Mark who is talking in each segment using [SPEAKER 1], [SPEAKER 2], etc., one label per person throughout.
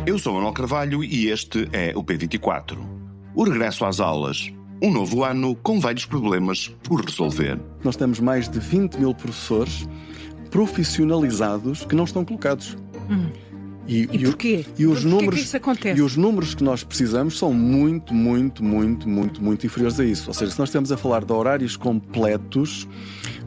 [SPEAKER 1] Eu sou Manuel Carvalho e este é o P24. O regresso às aulas. Um novo ano com vários problemas por resolver.
[SPEAKER 2] Nós temos mais de 20 mil professores profissionalizados que não estão colocados.
[SPEAKER 3] E porquê?
[SPEAKER 2] E os números,
[SPEAKER 3] que isso acontece?
[SPEAKER 2] E os números que nós precisamos são muito inferiores a isso. Ou seja, se nós estamos a falar de horários completos,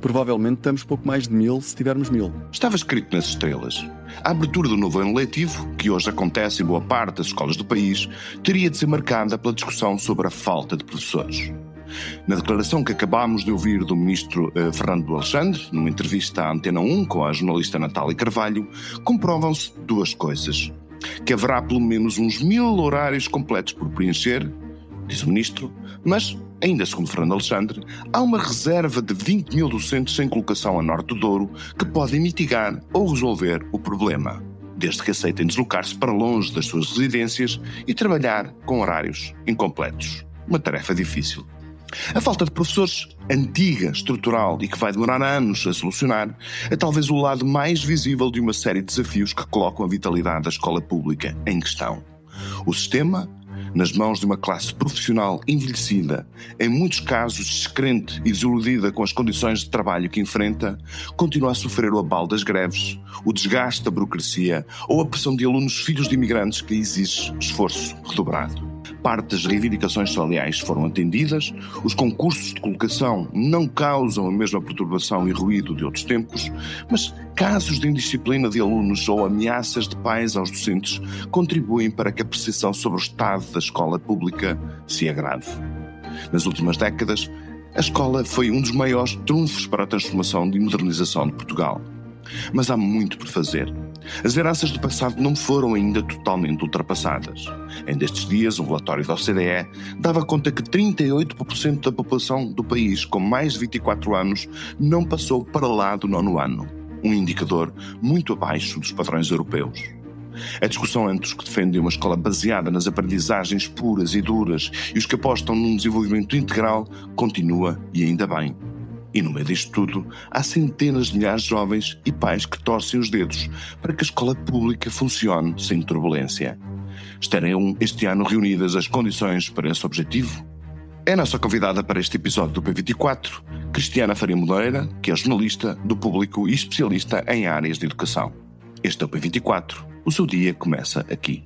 [SPEAKER 2] provavelmente temos pouco mais de 1000 se tivermos 1000.
[SPEAKER 1] Estava escrito nas estrelas. A abertura do novo ano letivo, que hoje acontece em boa parte das escolas do país, teria de ser marcada pela discussão sobre a falta de professores. Na declaração que acabámos de ouvir do ministro Fernando Alexandre, numa entrevista à Antena 1 com a jornalista Natália Carvalho, comprovam-se duas coisas. Que haverá pelo menos uns 1000 horários completos por preencher, diz o ministro, mas, ainda segundo Fernando Alexandre, há uma reserva de 20 mil docentes em colocação a norte do Douro que podem mitigar ou resolver o problema, desde que aceitem deslocar-se para longe das suas residências e trabalhar com horários incompletos. Uma tarefa difícil. A falta de professores, antiga, estrutural e que vai demorar anos a solucionar, é talvez o lado mais visível de uma série de desafios que colocam a vitalidade da escola pública em questão. O sistema, nas mãos de uma classe profissional envelhecida, em muitos casos descrente e desiludida com as condições de trabalho que enfrenta, continua a sofrer o abalo das greves, o desgaste da burocracia ou a pressão de alunos filhos de imigrantes que exige esforço redobrado. Parte das reivindicações salariais foram atendidas, os concursos de colocação não causam a mesma perturbação e ruído de outros tempos, mas casos de indisciplina de alunos ou ameaças de pais aos docentes contribuem para que a percepção sobre o estado da escola pública se agrave. Nas últimas décadas, a escola foi um dos maiores trunfos para a transformação e modernização de Portugal. Mas há muito por fazer. As heranças do passado não foram ainda totalmente ultrapassadas. Ainda estes dias, um relatório da OCDE dava conta que 38% da população do país com mais de 24 anos não passou para lá do 9º ano, um indicador muito abaixo dos padrões europeus. A discussão entre os que defendem uma escola baseada nas aprendizagens puras e duras e os que apostam num desenvolvimento integral continua, e ainda bem. E no meio disto tudo, há centenas de milhares de jovens e pais que torcem os dedos para que a escola pública funcione sem turbulência. Estarão este ano reunidas as condições para esse objetivo? É a nossa convidada para este episódio do P24, Cristiana Faria Moreira, que é jornalista do Público e especialista em áreas de educação. Este é o P24. O seu dia começa aqui.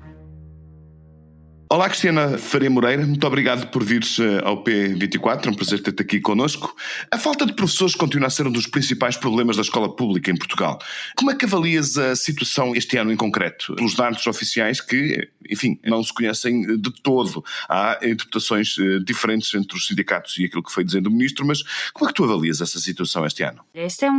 [SPEAKER 1] Olá, Cristiana Faria Moreira, muito obrigado por vires ao P24, é um prazer ter-te aqui connosco. A falta de professores continua a ser um dos principais problemas da escola pública em Portugal. Como é que avalias a situação este ano em concreto? Pelos dados oficiais que, enfim, não se conhecem de todo. Há interpretações diferentes entre os sindicatos e aquilo que foi dizendo o ministro, mas como é que tu avalias essa situação este ano?
[SPEAKER 4] Este é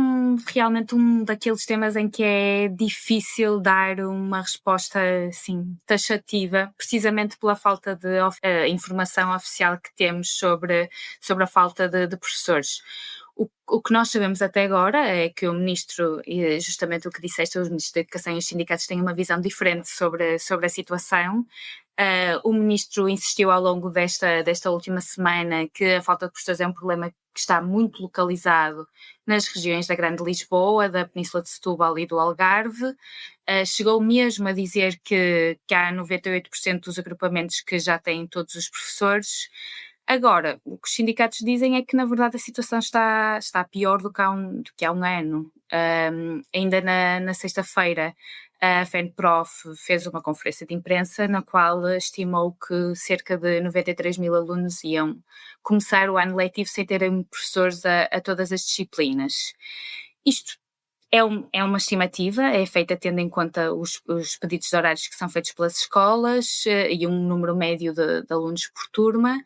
[SPEAKER 4] realmente um daqueles temas em que é difícil dar uma resposta assim, taxativa, precisamente pela falta de informação oficial que temos sobre a falta de professores. O que nós sabemos até agora é que o Ministro, e justamente o que disseste, o Ministro da Educação e os sindicatos têm uma visão diferente sobre a situação. O Ministro insistiu ao longo desta última semana que a falta de professores é um problema que está muito localizado nas regiões da Grande Lisboa, da Península de Setúbal e do Algarve. Chegou mesmo a dizer que há 98% dos agrupamentos que já têm todos os professores. Agora, o que os sindicatos dizem é que, na verdade, a situação está pior do que há um ano. Ainda na sexta-feira, a FENPROF fez uma conferência de imprensa na qual estimou que cerca de 93 mil alunos iam começar o ano letivo sem terem professores a todas as disciplinas. Isto é uma estimativa, é feita tendo em conta os pedidos de horários que são feitos pelas escolas e um número médio de alunos por turma.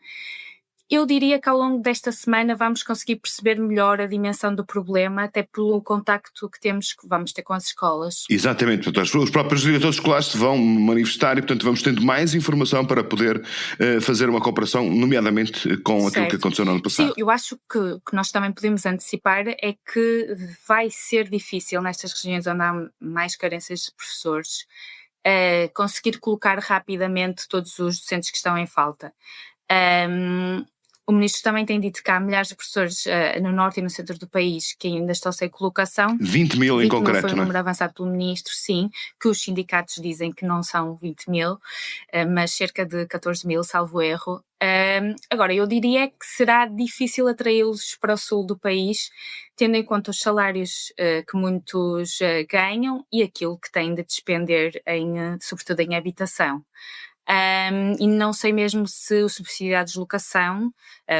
[SPEAKER 4] Eu diria que ao longo desta semana vamos conseguir perceber melhor a dimensão do problema, até pelo contacto que vamos ter com as escolas.
[SPEAKER 1] Exatamente, portanto, os próprios diretores escolares se vão manifestar e, portanto, vamos tendo mais informação para poder fazer uma comparação, nomeadamente com aquilo que aconteceu no ano passado.
[SPEAKER 4] Sim, eu acho que nós também podemos antecipar é que vai ser difícil nestas regiões onde há mais carências de professores conseguir colocar rapidamente todos os docentes que estão em falta. O ministro também tem dito que há milhares de professores no norte e no centro do país que ainda estão sem colocação.
[SPEAKER 1] 20 mil em
[SPEAKER 4] 20 mil
[SPEAKER 1] concreto,
[SPEAKER 4] foi o
[SPEAKER 1] não
[SPEAKER 4] número
[SPEAKER 1] é?
[SPEAKER 4] avançado pelo ministro, sim, que os sindicatos dizem que não são 20 mil, mas cerca de 14 mil, salvo erro. Agora, eu diria que será difícil atraí-los para o sul do país, tendo em conta os salários que muitos ganham e aquilo que têm de despender, sobretudo em habitação. E não sei mesmo se o subsídio à deslocação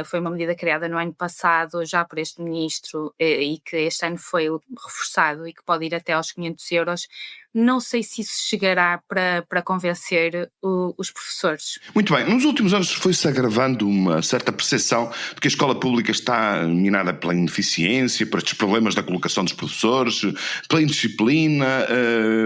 [SPEAKER 4] foi uma medida criada no ano passado já por este ministro e que este ano foi reforçado e que pode ir até aos 500 euros. Não sei se isso chegará para convencer os professores.
[SPEAKER 1] Muito bem, nos últimos anos foi-se agravando uma certa percepção de que a escola pública está minada pela ineficiência, por estes problemas da colocação dos professores, pela indisciplina,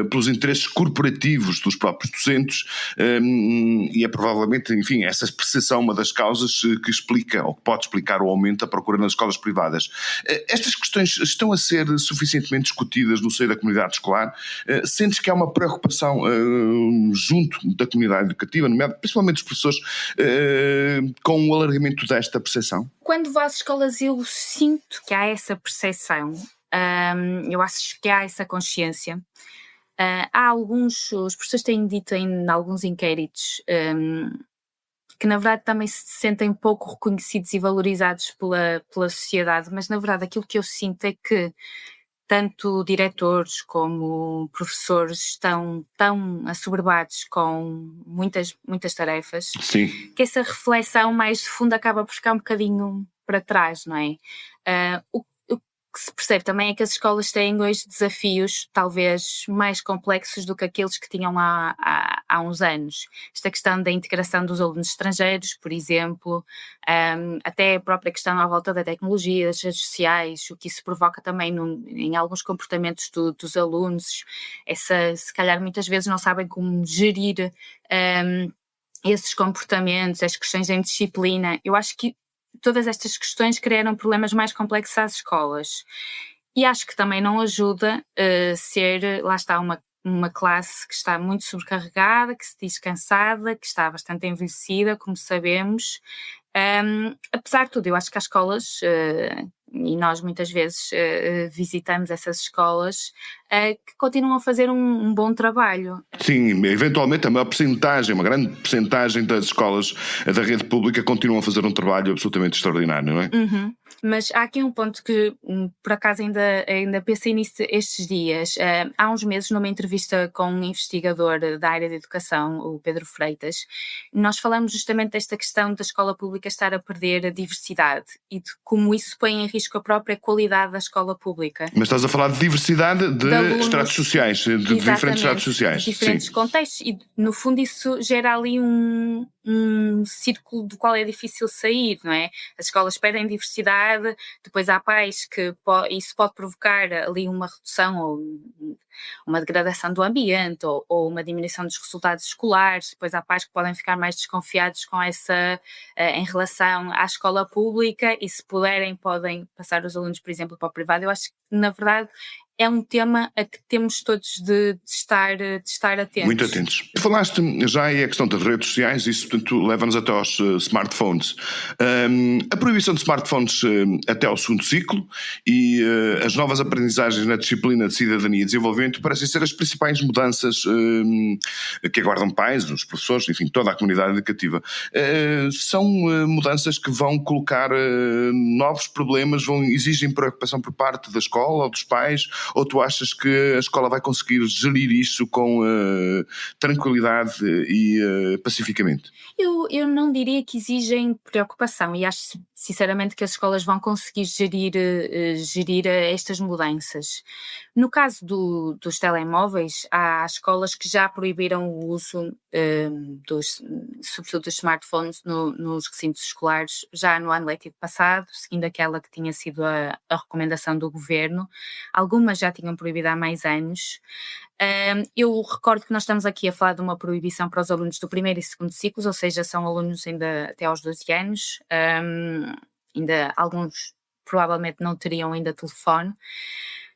[SPEAKER 1] pelos interesses corporativos dos próprios docentes, e é provavelmente, enfim, essa percepção uma das causas que explica, ou que pode explicar o aumento da procura nas escolas privadas. Estas questões estão a ser suficientemente discutidas no seio da comunidade escolar? Sentes que há uma preocupação junto da comunidade educativa, principalmente os professores, com o alargamento desta percepção?
[SPEAKER 4] Quando vou às escolas eu sinto que há essa percepção, eu acho que há essa consciência. Há os professores têm dito em alguns inquéritos que na verdade também se sentem pouco reconhecidos e valorizados pela sociedade, mas na verdade aquilo que eu sinto é que tanto diretores como professores estão tão assoberbados com muitas tarefas.
[SPEAKER 1] Sim.
[SPEAKER 4] Que essa reflexão mais de fundo acaba por ficar um bocadinho para trás, não é? O que se percebe também é que as escolas têm hoje desafios talvez mais complexos do que aqueles que tinham há uns anos. Esta questão da integração dos alunos estrangeiros, por exemplo, até a própria questão à volta da tecnologia, das redes sociais, o que isso provoca também em alguns comportamentos dos alunos. Se calhar muitas vezes não sabem como gerir esses comportamentos, as questões em disciplina. Eu acho que todas estas questões criaram problemas mais complexos às escolas. E acho que também não ajuda lá está, uma classe que está muito sobrecarregada, que se diz cansada, que está bastante envelhecida, como sabemos. Apesar de tudo, eu acho que as escolas, e nós muitas vezes visitamos essas escolas, que continuam a fazer um bom trabalho.
[SPEAKER 1] Sim, eventualmente uma grande percentagem das escolas da rede pública continuam a fazer um trabalho absolutamente extraordinário, não é?
[SPEAKER 4] Uhum. Mas há aqui um ponto que, por acaso, ainda pensei nisso estes dias. Há uns meses, numa entrevista com um investigador da área da educação, o Pedro Freitas, nós falamos justamente desta questão da escola pública estar a perder a diversidade e de como isso põe em risco a própria qualidade da escola pública.
[SPEAKER 1] Mas estás a falar de diversidade de
[SPEAKER 4] alunos,
[SPEAKER 1] estratos sociais, de diferentes estratos sociais.
[SPEAKER 4] De diferentes contextos, e no fundo isso gera ali um círculo do qual é difícil sair, não é? As escolas perdem diversidade, depois há pais que isso pode provocar ali uma redução ou uma degradação do ambiente ou uma diminuição dos resultados escolares. Depois há pais que podem ficar mais desconfiados com em relação à escola pública e se puderem podem passar os alunos, por exemplo, para o privado. Eu acho que na verdade é um tema a que temos todos de estar atentos.
[SPEAKER 1] Muito atentos. Falaste já aí a questão das redes sociais, isso portanto leva-nos até aos smartphones. A proibição de smartphones até ao segundo ciclo e as novas aprendizagens na disciplina de cidadania e desenvolvimento parecem ser as principais mudanças que aguardam pais, os professores, enfim, toda a comunidade educativa. São mudanças que vão colocar novos problemas, exigem preocupação por parte da escola ou dos pais, ou tu achas que a escola vai conseguir gerir isso com tranquilidade e pacificamente?
[SPEAKER 4] Eu não diria que exigem preocupação e acho sinceramente que as escolas vão conseguir gerir estas mudanças. No caso dos telemóveis, há escolas que já proibiram o uso sobretudo dos smartphones nos recintos escolares já no ano letivo passado, seguindo aquela que tinha sido a recomendação do governo. Algumas já tinham proibido há mais anos. Eu recordo que nós estamos aqui a falar de uma proibição para os alunos do primeiro e segundo ciclos, ou seja, são alunos ainda até aos 12 anos, ainda alguns provavelmente não teriam ainda telefone.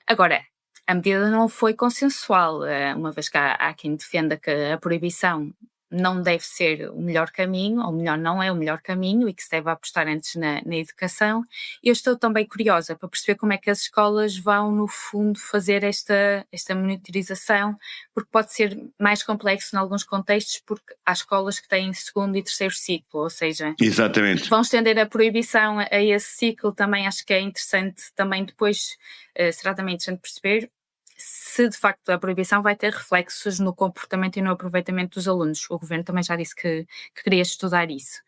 [SPEAKER 4] Agora, a medida não foi consensual, uma vez que há quem defenda que a proibição não deve ser o melhor caminho, ou melhor, não é o melhor caminho e que se deve apostar antes na educação. Eu estou também curiosa para perceber como é que as escolas vão, no fundo, fazer esta monitorização, porque pode ser mais complexo em alguns contextos, porque há escolas que têm segundo e terceiro ciclo, ou seja,
[SPEAKER 1] Exatamente.
[SPEAKER 4] vão estender a proibição a esse ciclo. Também acho que é interessante, também depois será também interessante perceber se de facto a proibição vai ter reflexos no comportamento e no aproveitamento dos alunos. O Governo também já disse que queria estudar isso.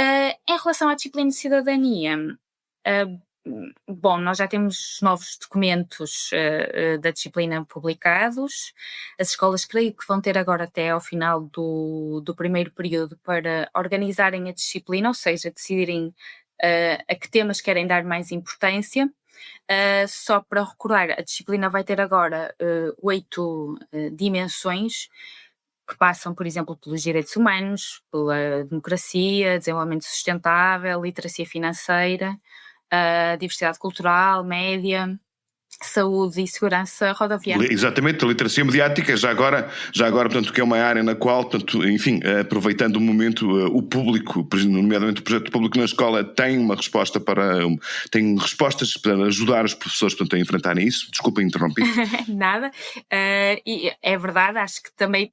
[SPEAKER 4] Em relação à disciplina de cidadania, bom, nós já temos novos documentos da disciplina publicados. As escolas creio que vão ter agora até ao final do primeiro período para organizarem a disciplina, ou seja, decidirem a que temas querem dar mais importância. Só para recordar, a disciplina vai ter agora 8 dimensões que passam, por exemplo, pelos direitos humanos, pela democracia, desenvolvimento sustentável, literacia financeira, diversidade cultural, média, saúde e segurança rodoviária.
[SPEAKER 1] Exatamente, a literacia mediática, já agora, portanto, que é uma área na qual, portanto, enfim, aproveitando o momento, o público, nomeadamente o projeto público na escola, tem respostas para ajudar os professores, portanto, a enfrentarem isso. Desculpa interromper.
[SPEAKER 4] Nada, e é verdade, acho que também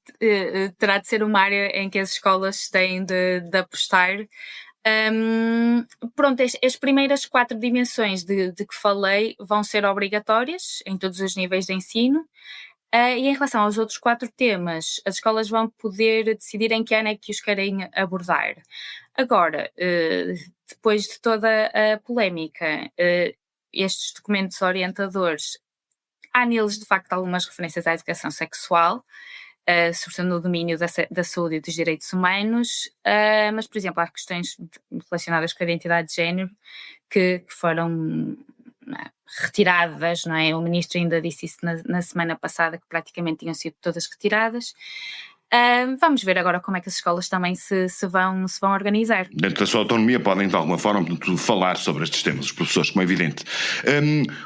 [SPEAKER 4] terá de ser uma área em que as escolas têm de apostar. Pronto, as primeiras 4 dimensões de que falei vão ser obrigatórias em todos os níveis de ensino, e em relação aos outros 4 temas, as escolas vão poder decidir em que ano é que os querem abordar. Agora, depois de toda a polémica, estes documentos orientadores, há neles de facto algumas referências à educação sexual, sobretudo no domínio da saúde e dos direitos humanos, mas, por exemplo, há questões relacionadas com a identidade de género que foram retiradas, não é? O ministro ainda disse isso na semana passada, que praticamente tinham sido todas retiradas. Vamos ver agora como é que as escolas também se vão organizar.
[SPEAKER 1] Dentro da sua autonomia podem de alguma forma falar sobre estes temas, os professores, como é evidente.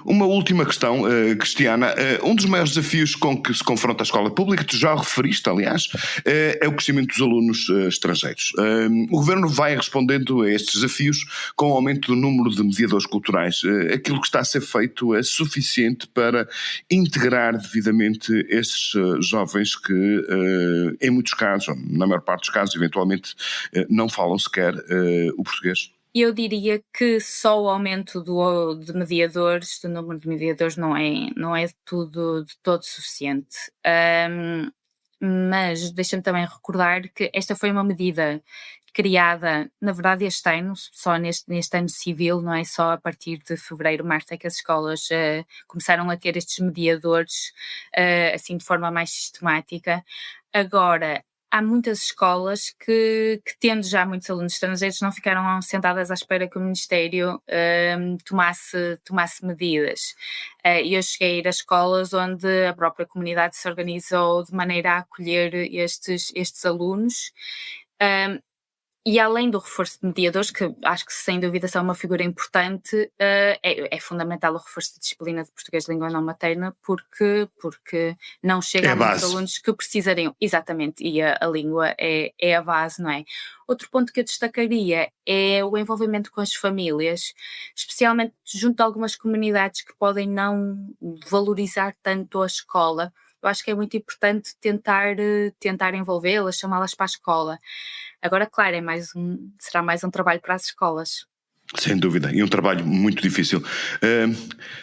[SPEAKER 1] Uma última questão, Cristiana, um dos maiores desafios com que se confronta a escola pública, tu já o referiste, aliás, é o crescimento dos alunos estrangeiros. O Governo vai respondendo a estes desafios com o aumento do número de mediadores culturais. Aquilo que está a ser feito é suficiente para integrar devidamente esses jovens que em muitos casos, na maior parte dos casos, eventualmente não falam sequer o português?
[SPEAKER 4] Eu diria que só o aumento do número de mediadores não é de todo suficiente. Mas deixa-me também recordar que esta foi uma medida criada, na verdade, este ano, só neste ano civil, não é só a partir de fevereiro, março, é que as escolas começaram a ter estes mediadores assim de forma mais sistemática. Agora, há muitas escolas que tendo já muitos alunos estrangeiros, não ficaram sentadas à espera que o Ministério tomasse medidas. Eu cheguei a ir a escolas onde a própria comunidade se organizou de maneira a acolher estes alunos. E além do reforço de mediadores, que acho que sem dúvida são uma figura importante, é fundamental o reforço de disciplina de português de língua não materna, porque não chega a muitos alunos que precisariam. Exatamente, e a língua é a base, não é? Outro ponto que eu destacaria é o envolvimento com as famílias, especialmente junto a algumas comunidades que podem não valorizar tanto a escola. Eu acho que é muito importante tentar envolvê-las, chamá-las para a escola. Agora, claro, será mais um trabalho para as escolas.
[SPEAKER 1] Sem dúvida, e um trabalho muito difícil.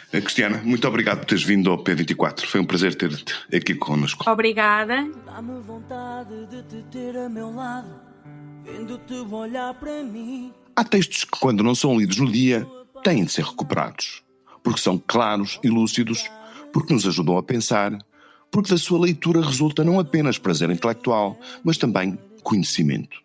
[SPEAKER 1] Cristiana, muito obrigado por teres vindo ao P24. Foi um prazer ter-te aqui connosco.
[SPEAKER 4] Obrigada.
[SPEAKER 3] Dá-me vontade de te ter a meu lado, vendo-te olhar para mim.
[SPEAKER 1] Há textos que, quando não são lidos no dia, têm de ser recuperados, porque são claros e lúcidos, porque nos ajudam a pensar, porque da sua leitura resulta não apenas prazer intelectual, mas também conhecimento.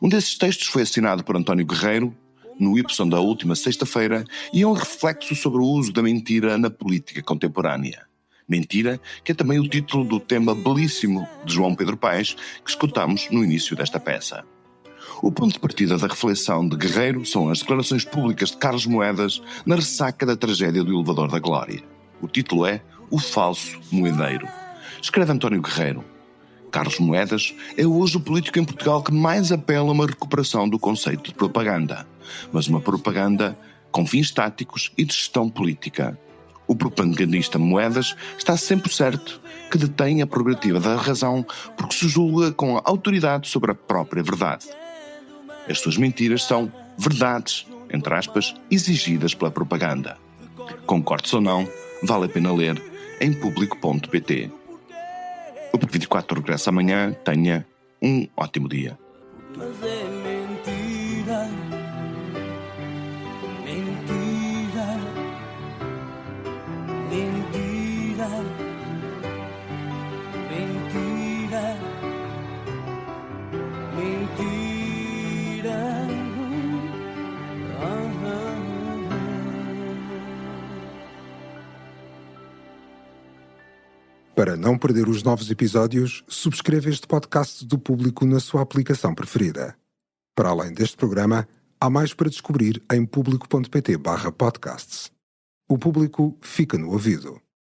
[SPEAKER 1] Um desses textos foi assinado por António Guerreiro, no Y da última sexta-feira, e é um reflexo sobre o uso da mentira na política contemporânea. Mentira, que é também o título do tema belíssimo de João Pedro Paes, que escutamos no início desta peça. O ponto de partida da reflexão de Guerreiro são as declarações públicas de Carlos Moedas na ressaca da tragédia do Elevador da Glória. O título é O Falso Moedeiro. Escreve António Guerreiro: Carlos Moedas é hoje o político em Portugal que mais apela a uma recuperação do conceito de propaganda, mas uma propaganda com fins táticos e de gestão política. O propagandista Moedas está sempre certo que detém a prerrogativa da razão porque se julga com a autoridade sobre a própria verdade. As suas mentiras são verdades, entre aspas, exigidas pela propaganda. Concordes ou não, vale a pena ler em público.pt. O PUC24 regressa amanhã. Tenha um ótimo dia.
[SPEAKER 3] Mas é mentira, mentira, mentira, mentira, mentira.
[SPEAKER 5] Para não perder os novos episódios, subscreva este podcast do Público na sua aplicação preferida. Para além deste programa, há mais para descobrir em público.pt/podcasts. O Público fica no ouvido.